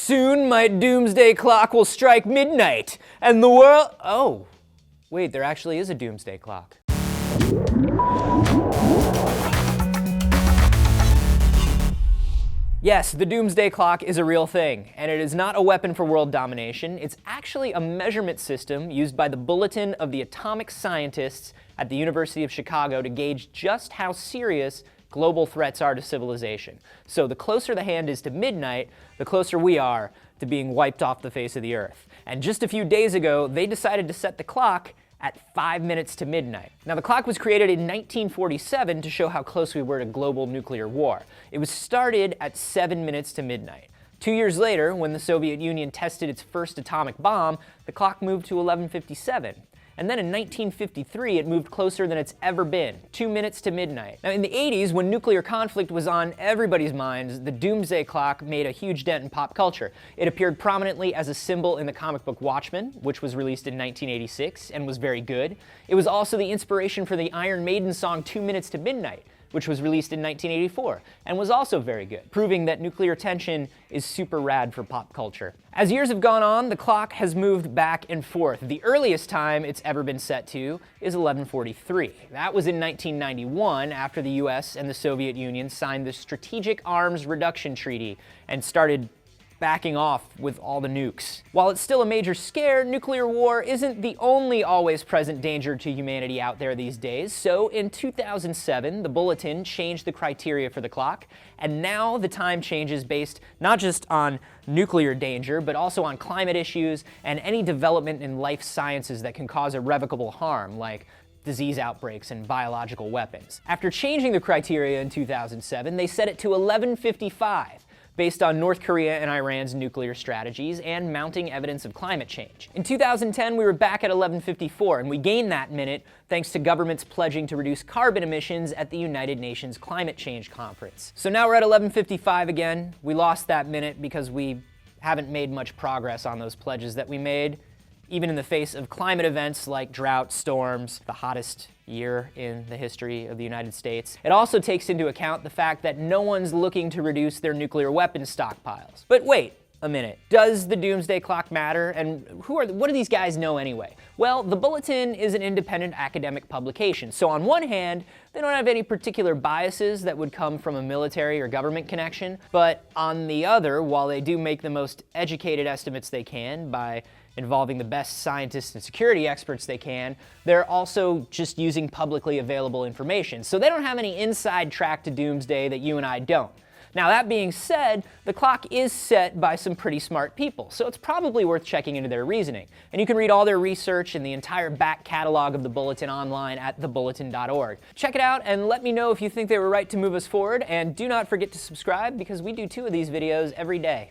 Soon my doomsday clock will strike midnight, and the world... Oh, wait, there actually is a doomsday clock. Yes, the Doomsday Clock is a real thing, and it is not a weapon for world domination. It's actually a measurement system used by the Bulletin of the Atomic Scientists at the University of Chicago to gauge just how serious global threats are to civilization. So the closer the hand is to midnight, the closer we are to being wiped off the face of the earth. And just a few days ago, they decided to set the clock at 5 minutes to midnight. Now, the clock was created in 1947 to show how close we were to global nuclear war. It was started at 7 minutes to midnight. 2 years later, when the Soviet Union tested its first atomic bomb, the clock moved to 11:57. And then in 1953, it moved closer than it's ever been, 2 minutes to midnight. Now, in the 80s, when nuclear conflict was on everybody's minds, the Doomsday Clock made a huge dent in pop culture. It appeared prominently as a symbol in the comic book Watchmen, which was released in 1986 and was very good. It was also the inspiration for the Iron Maiden song 2 Minutes to Midnight, which was released in 1984 and was also very good, proving that nuclear tension is super rad for pop culture. As years have gone on, the clock has moved back and forth. The earliest time it's ever been set to is 11:43. That was in 1991 after the US and the Soviet Union signed the Strategic Arms Reduction Treaty and started backing off with all the nukes. While it's still a major scare, nuclear war isn't the only always present danger to humanity out there these days. So in 2007, the Bulletin changed the criteria for the clock, and now the time changes based not just on nuclear danger, but also on climate issues and any development in life sciences that can cause irrevocable harm, like disease outbreaks and biological weapons. After changing the criteria in 2007, they set it to 11:55. Based on North Korea and Iran's nuclear strategies and mounting evidence of climate change. In 2010, we were back at 11:54, and we gained that minute thanks to governments pledging to reduce carbon emissions at the United Nations Climate Change Conference. So now we're at 11:55 again. We lost that minute because we haven't made much progress on those pledges that we made, even in the face of climate events like drought, storms, the hottest year in the history of the United States. It also takes into account the fact that no one's looking to reduce their nuclear weapons stockpiles. But wait a minute, does the Doomsday Clock matter? And what do these guys know anyway? Well, the Bulletin is an independent academic publication, so on one hand, they don't have any particular biases that would come from a military or government connection, but on the other, while they do make the most educated estimates they can by involving the best scientists and security experts they can, they're also just using publicly available information. So they don't have any inside track to doomsday that you and I don't. Now, that being said, the clock is set by some pretty smart people, so it's probably worth checking into their reasoning. And you can read all their research and the entire back catalog of the Bulletin online at thebulletin.org. Check it out and let me know if you think they were right to move us forward, and do not forget to subscribe because we do 2 of these videos every day.